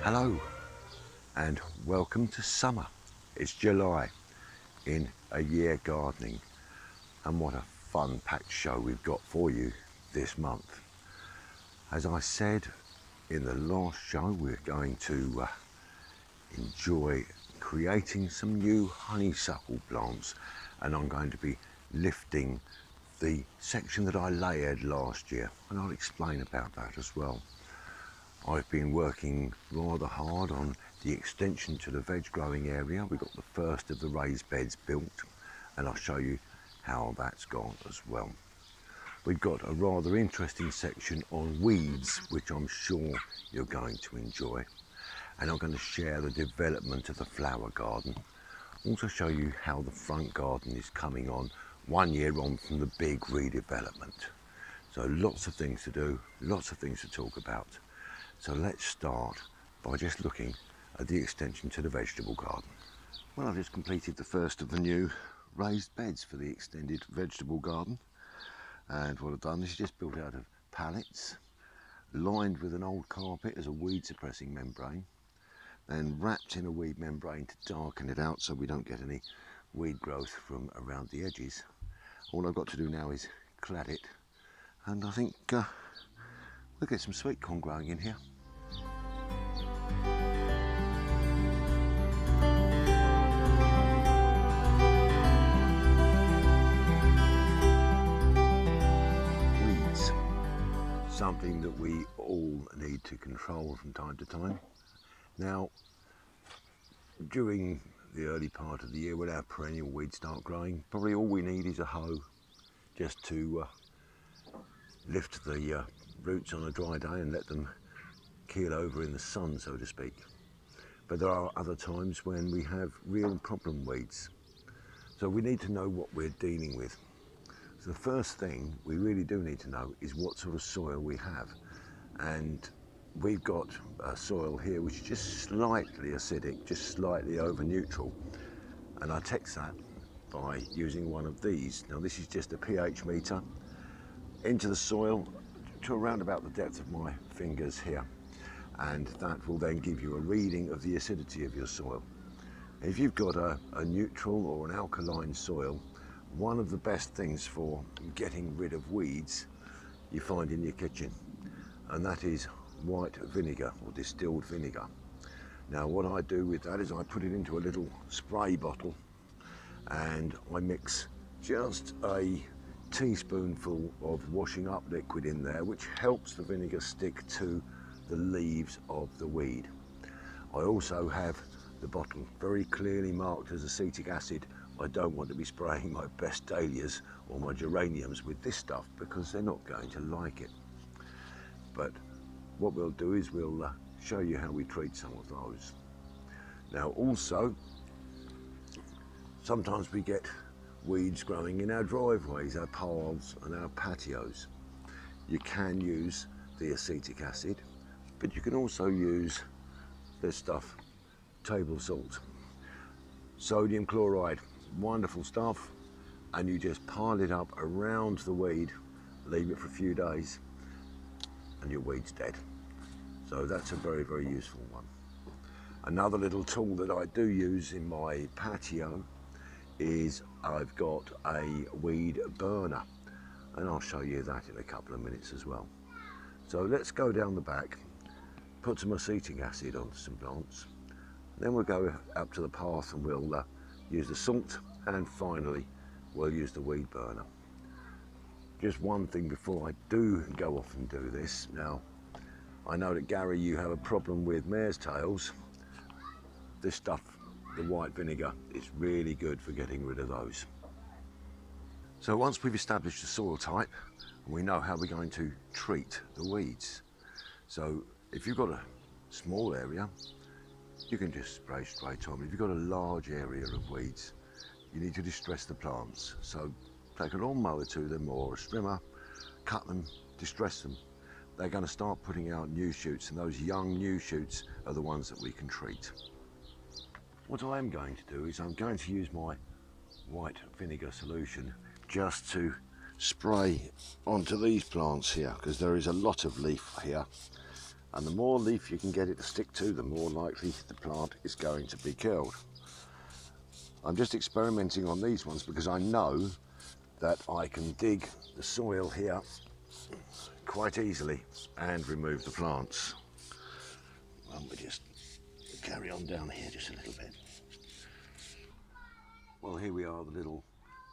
Hello and welcome to summer. It's July in a year gardening, and what a fun packed show we've got for you this month. As I said in the last show, we're going to enjoy creating some new honeysuckle plants, and I'm going to be lifting the section that I layered last year, and I'll explain about that as well. I've been working rather hard on the extension to the veg growing area. We've got the first of the raised beds built, and I'll show you how that's gone as well. We've got a rather interesting section on weeds, which I'm sure you're going to enjoy. And I'm going to share the development of the flower garden. Also show you how the front garden is coming on 1 year on from the big redevelopment. So lots of things to do, lots of things to talk about. So let's start by just looking at the extension to the vegetable garden. Well, I've just completed the first of the new raised beds for the extended vegetable garden. And what I've done is just built out of pallets, lined with an old carpet as a weed suppressing membrane, then wrapped in a weed membrane to darken it out so we don't get any weed growth from around the edges. All I've got to do now is clad it, and I think we'll get some sweet corn growing in here. Weeds, something that we all need to control from time to time. Now, during the early part of the year when our perennial weeds start growing, probably all we need is a hoe just to lift the roots on a dry day and let them keel over in the sun, so to speak. But there are other times when we have real problem weeds. So we need to know what we're dealing with. So the first thing we really do need to know is what sort of soil we have. And we've got a soil here which is just slightly acidic, just slightly over neutral. And I test that by using one of these. Now this is just a pH meter into the soil to around about the depth of my fingers here, and that will then give you a reading of the acidity of your soil. If you've got a neutral or an alkaline soil, one of the best things for getting rid of weeds you find in your kitchen, and that is white vinegar or distilled vinegar. Now what I do with that is I put it into a little spray bottle and I mix just a teaspoonful of washing up liquid in there, which helps the vinegar stick to the leaves of the weed. I also have the bottle very clearly marked as acetic acid. I don't want to be spraying my best dahlias or my geraniums with this stuff because they're not going to like it. But what we'll do is we'll show you how we treat some of those. Now also, sometimes we get weeds growing in our driveways, our paths and our patios. You can use the acetic acid, but you can also use this stuff, table salt. Sodium chloride, wonderful stuff, and you just pile it up around the weed, leave it for a few days, and your weed's dead. So that's a very, very useful one. Another little tool that I do use in my patio is I've got a weed burner, and I'll show you that in a couple of minutes as well. So let's go down the back, put some acetic acid onto some plants, then we'll go up to the path and we'll use the salt, and finally we'll use the weed burner. Just one thing before I do go off and do this. Now I know that Gary, you have a problem with mare's tails. This stuff, the white vinegar, is really good for getting rid of those. So once we've established the soil type, we know how we're going to treat the weeds. So if you've got a small area, you can just spray straight on. If you've got a large area of weeds, you need to distress the plants. So take a lawnmower to them or a strimmer, cut them, distress them. They're going to start putting out new shoots, and those young new shoots are the ones that we can treat. What I am going to do is I'm going to use my white vinegar solution just to spray onto these plants here, because there is a lot of leaf here And the more leaf you can get it to stick to, the more likely the plant is going to be killed. I'm just experimenting on these ones because I know that I can dig the soil here quite easily and remove the plants. And we just carry on down here just a little bit. Well, here we are, the little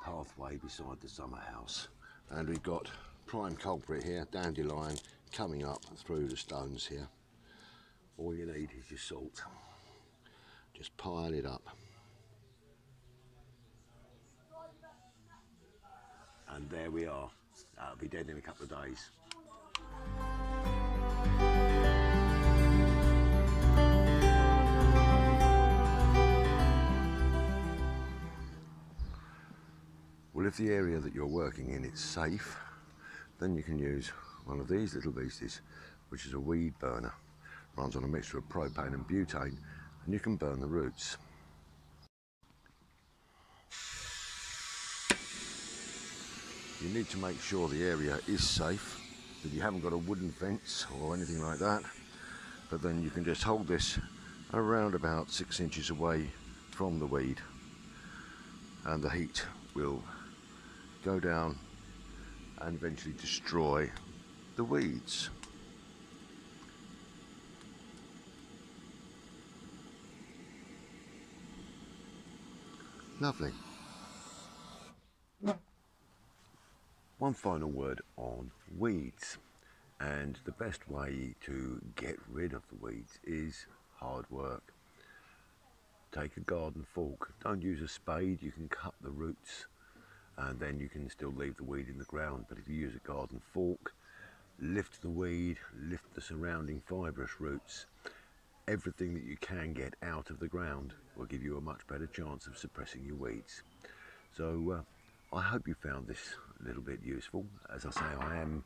pathway beside the summer house, and we've got prime culprit here, dandelion, coming up through the stones here. All you need is your salt. Just pile it up. And there we are. That'll be dead in a couple of days. Well, if the area that you're working in is safe, then you can use one of these little beasties, which is a weed burner. Runs on a mixture of propane and butane, and you can burn the roots. You need to make sure the area is safe, that you haven't got a wooden fence or anything like that, but then you can just hold this around about 6 inches away from the weed, and the heat will go down and eventually destroy the weeds. Lovely. One final word on weeds, and the best way to get rid of the weeds is hard work. Take a garden fork, don't use a spade, you can cut the roots and then you can still leave the weed in the ground, but if you use a garden fork, lift the weed, lift the surrounding fibrous roots, everything that you can get out of the ground will give you a much better chance of suppressing your weeds. So I hope you found this a little bit useful. As I say, I am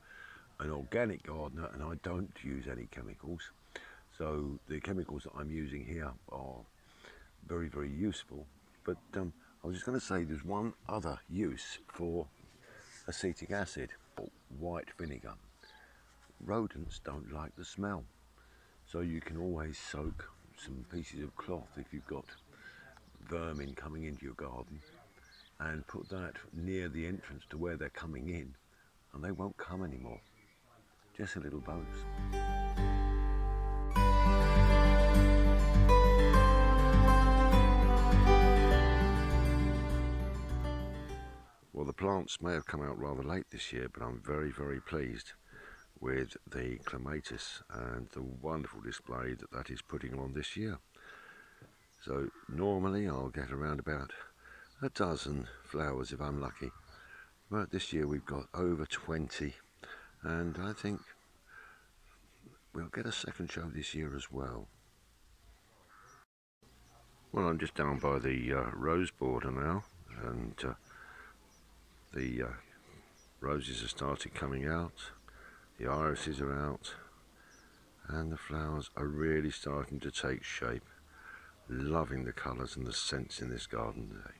an organic gardener and I don't use any chemicals, so the chemicals that I'm using here are very, very useful, but I was just going to say there's one other use for acetic acid, or white vinegar. Rodents don't like the smell, so you can always soak some pieces of cloth if you've got vermin coming into your garden, and put that near the entrance to where they're coming in, and they won't come anymore. Just a little bonus. Well, the plants may have come out rather late this year, but I'm very, very pleased with the clematis and the wonderful display that that is putting on this year. So normally I'll get around about a dozen flowers if I'm lucky, but this year we've got over 20, and I think we'll get a second show this year as well. Well, I'm just down by the rose border now, and the roses are starting coming out, the irises are out, and the flowers are really starting to take shape. Loving the colours and the scents in this garden today.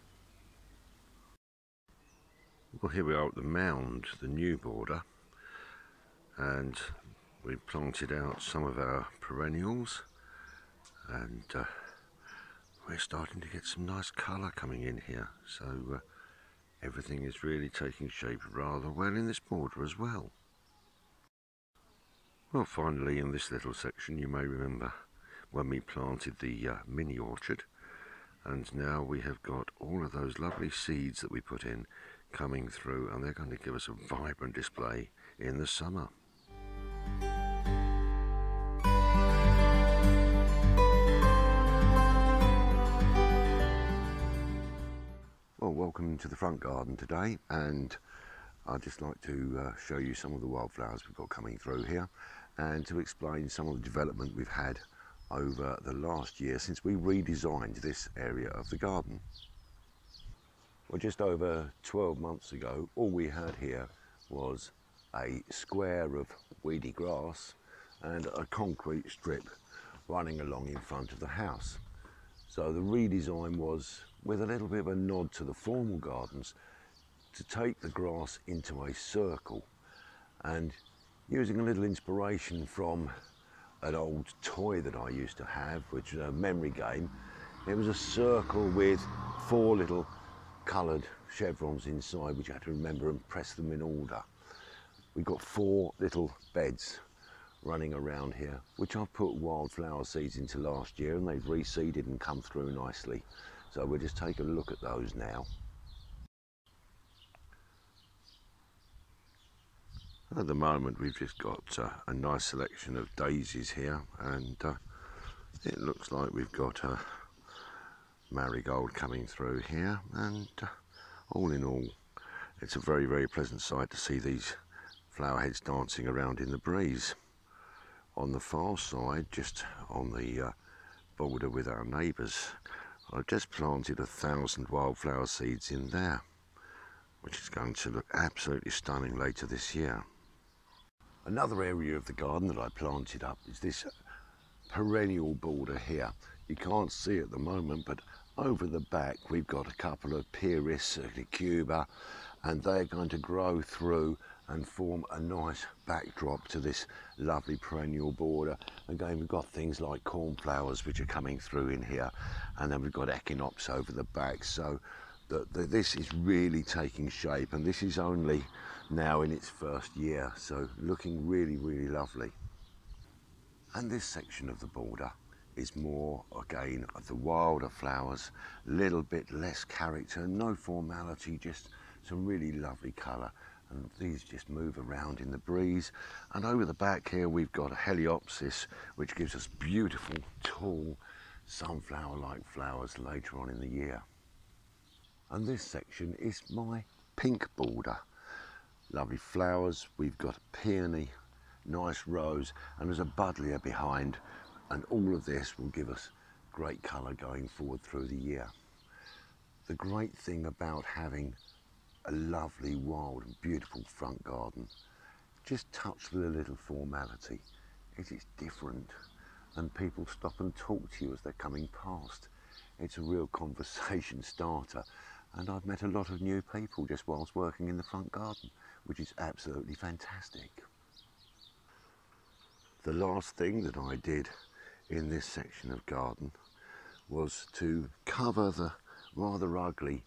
Well, here we are at the mound, the new border, and we've planted out some of our perennials, and we're starting to get some nice colour coming in here, so everything is really taking shape rather well in this border as well. Well, finally in this little section, you may remember when we planted the mini orchard, and now we have got all of those lovely seeds that we put in coming through, and they're going to give us a vibrant display in the summer. Well, welcome to the front garden today, and I'd just like to show you some of the wildflowers we've got coming through here, and to explain some of the development we've had over the last year since we redesigned this area of the garden. Well, just over 12 months ago, all we had here was a square of weedy grass and a concrete strip running along in front of the house. So the redesign was, with a little bit of a nod to the formal gardens, to take the grass into a circle, and using a little inspiration from an old toy that I used to have, which was a memory game. It was a circle with 4 little coloured chevrons inside, which you had to remember and press them in order. We've got 4 little beds running around here, which I've put wildflower seeds into last year, and they've reseeded and come through nicely. So we'll just take a look at those now. At the moment we've just got a nice selection of daisies here, and it looks like we've got a marigold coming through here, and all in all it's a very, very pleasant sight to see these flower heads dancing around in the breeze. On the far side, just on the border with our neighbours, I've just planted 1,000 wildflower seeds in there, which is going to look absolutely stunning later this year. Another area of the garden that I planted up is this perennial border here. You can't see at the moment, but over the back we've got a couple of Pyrrhus, Cuba, and they're going to grow through and form a nice backdrop to this lovely perennial border. Again, we've got things like cornflowers which are coming through in here, and then we've got echinops over the back. So this is really taking shape, and this is only now in its first year, so looking really, really lovely. And this section of the border is more, again, of the wilder flowers, a little bit less character, no formality, just some really lovely colour. And these just move around in the breeze. And over the back here we've got a Heliopsis, which gives us beautiful, tall, sunflower-like flowers later on in the year. And this section is my pink border. Lovely flowers, we've got a peony, nice rose, and there's a buddleia behind, and all of this will give us great colour going forward through the year. The great thing about having a lovely, wild and beautiful front garden, just touched with a little formality, it is different, and people stop and talk to you as they're coming past. It's a real conversation starter, and I've met a lot of new people just whilst working in the front garden, which is absolutely fantastic. The last thing that I did in this section of garden was to cover the rather ugly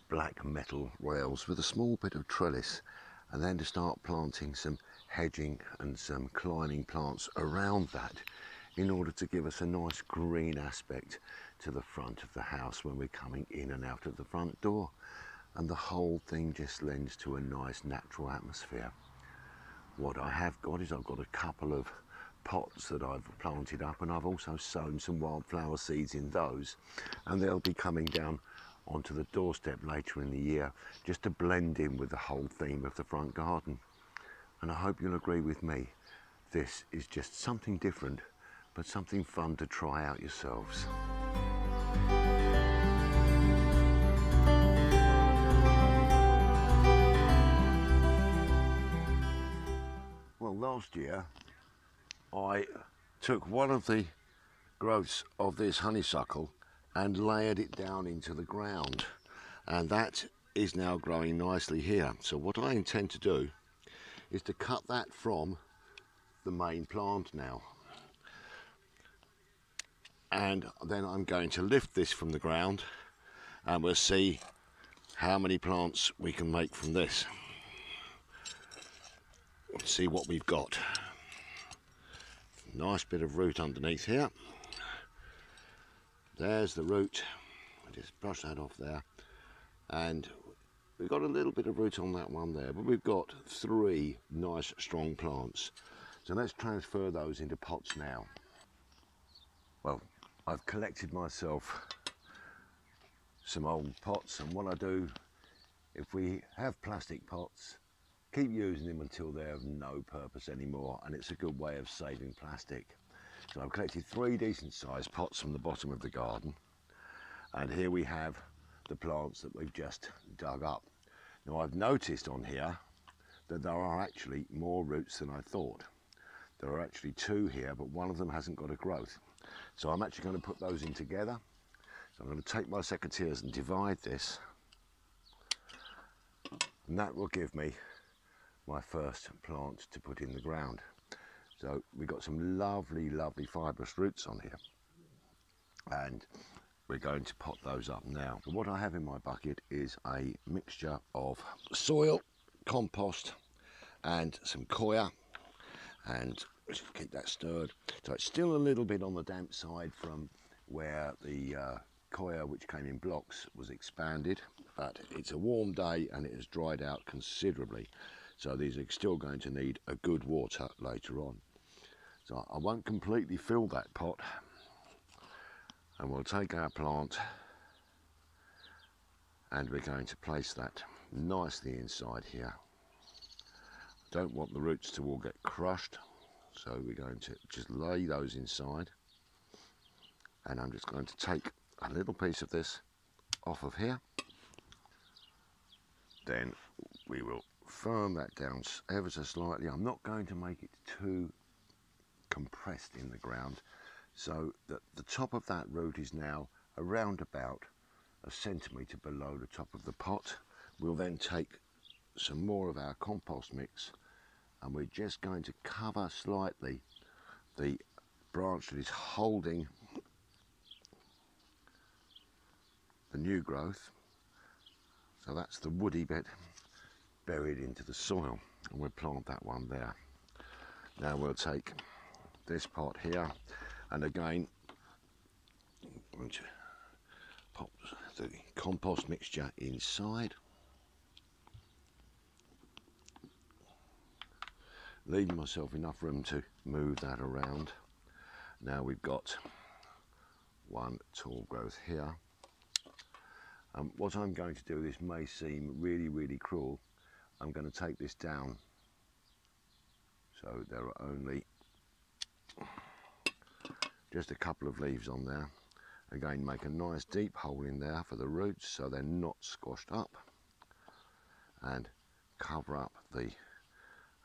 black metal rails with a small bit of trellis, and then to start planting some hedging and some climbing plants around that in order to give us a nice green aspect to the front of the house when we're coming in and out of the front door, and the whole thing just lends to a nice natural atmosphere. What I have got is I've got a couple of pots that I've planted up, and I've also sown some wildflower seeds in those, and they'll be coming down onto the doorstep later in the year just to blend in with the whole theme of the front garden. And I hope you'll agree with me, this is just something different, but something fun to try out yourselves. Well, last year I took one of the growths of this honeysuckle and layered it down into the ground, and that is now growing nicely here. So what I intend to do is to cut that from the main plant now, and then I'm going to lift this from the ground, and we'll see how many plants we can make from this. Let's see what we've got. Nice bit of root underneath here. There's the root. I just brush that off there, and we've got a little bit of root on that one there, but we've got 3 nice strong plants. So let's transfer those into pots now. Well, I've collected myself some old pots, and what I do, if we have plastic pots, keep using them until they're of no purpose anymore, and it's a good way of saving plastic. So I've collected 3 decent sized pots from the bottom of the garden, and here we have the plants that we've just dug up. Now I've noticed on here that there are actually more roots than I thought. There are actually 2 here, but one of them hasn't got a growth. So I'm actually going to put those in together. So I'm going to take my secateurs and divide this, and that will give me my first plant to put in the ground. So we've got some lovely, lovely fibrous roots on here, and we're going to pot those up now. So what I have in my bucket is a mixture of soil, compost, and some coir, and just keep that stirred. So it's still a little bit on the damp side from where the coir, which came in blocks, was expanded, but it's a warm day and it has dried out considerably. So these are still going to need a good water later on. So I won't completely fill that pot, and we'll take our plant and we're going to place that nicely inside here. Don't want the roots to all get crushed, so we're going to just lay those inside, and I'm just going to take a little piece of this off of here. Then we will firm that down ever so slightly. I'm not going to make it too compressed in the ground, so that the top of that root is now around about a centimetre below the top of the pot. We'll then take some more of our compost mix, and we're just going to cover slightly the branch that is holding the new growth. So that's the woody bit buried into the soil, and we'll plant that one there. Now we'll take this pot here, and again I'm going to pop the compost mixture inside, leaving myself enough room to move that around. Now we've got one tall growth here. What I'm going to do, this may seem really cruel, I'm going to take this down so there are only just a couple of leaves on there. Again, make a nice deep hole in there for the roots so they're not squashed up, and cover up the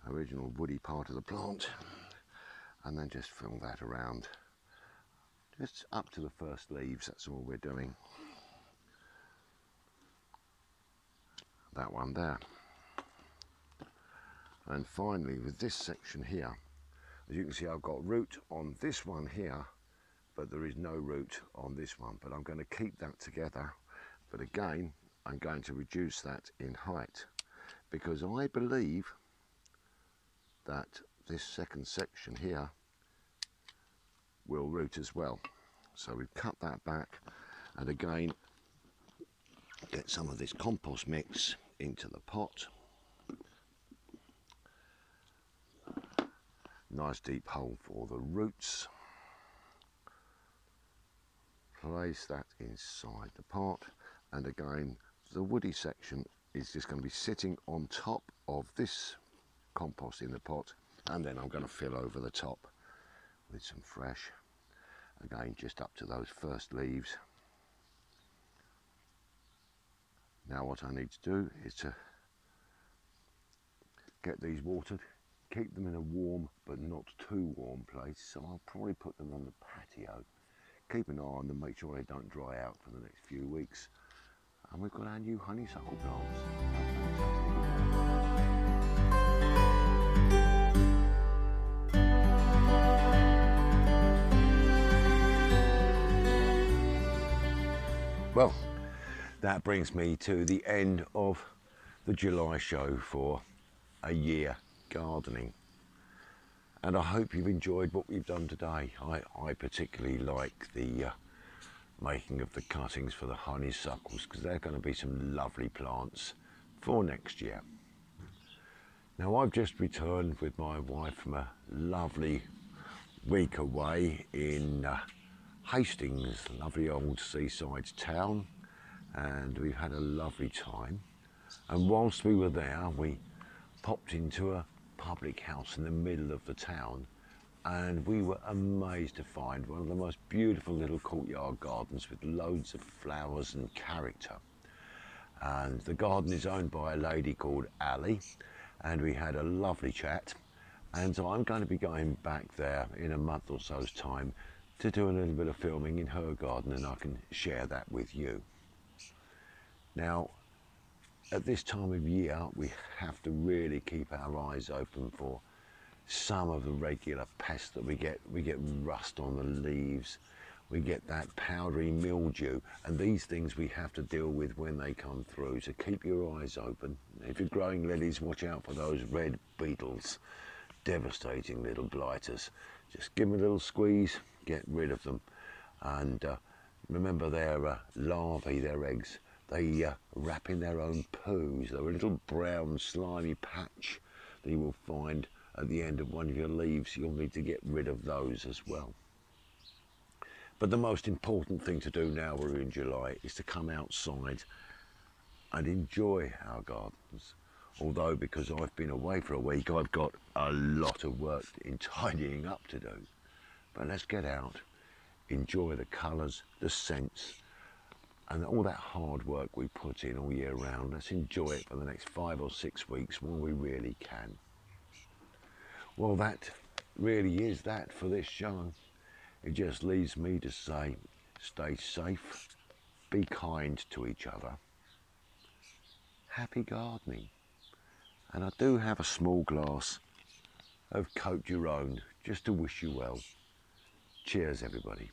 original woody part of the plant, and then just fill that around just up to the first leaves. That's all we're doing. That one there. And finally, with this section here, as you can see, I've got root on this one here, but there is no root on this one, but I'm going to keep that together. But again, I'm going to reduce that in height, because I believe that this second section here will root as well. So we've cut that back, and again get some of this compost mix into the pot. Nice deep hole for the roots. Place that inside the pot, and again the woody section is just going to be sitting on top of this compost in the pot, and then I'm going to fill over the top with some fresh, again just up to those first leaves. Now what I need to do is to get these watered, keep them in a warm but not too warm place, so I'll probably put them on the patio. Keep an eye on them, make sure they don't dry out for the next few weeks. And we've got our new honeysuckle plants. Well, that brings me to the end of the July show for a year gardening. And I hope you've enjoyed what we've done today. I particularly like the making of the cuttings for the honeysuckles, because they're going to be some lovely plants for next year. Now, I've just returned with my wife from a lovely week away in Hastings, lovely old seaside town, and we've had a lovely time. And whilst we were there, we popped into a public house in the middle of the town, and we were amazed to find one of the most beautiful little courtyard gardens with loads of flowers and character. And the garden is owned by a lady called Ali, and we had a lovely chat, and so I'm going to be going back there in a month or so's time to do a little bit of filming in her garden, and I can share that with you. Now, at this time of year, we have to really keep our eyes open for some of the regular pests that we get rust on the leaves, we get that powdery mildew, and these things we have to deal with when they come through. So keep your eyes open. If you're growing lilies, watch out for those red beetles, devastating little blighters. Just give them a little squeeze, get rid of them. And remember, their larvae, their eggs, they wrap in their own poos. They're a little brown slimy patch that you will find at the end of one of your leaves. You'll need to get rid of those as well. But the most important thing to do now we're in July is to come outside and enjoy our gardens. Although, because I've been away for a week, I've got a lot of work in tidying up to do. But let's get out, enjoy the colours, the scents, and all that hard work we put in all year round. Let's enjoy it for the next 5 or 6 weeks while we really can. Well, that really is that for this show. It just leaves me to say, stay safe, be kind to each other, happy gardening. And I do have a small glass of Cote du Rhone just to wish you well. Cheers, everybody.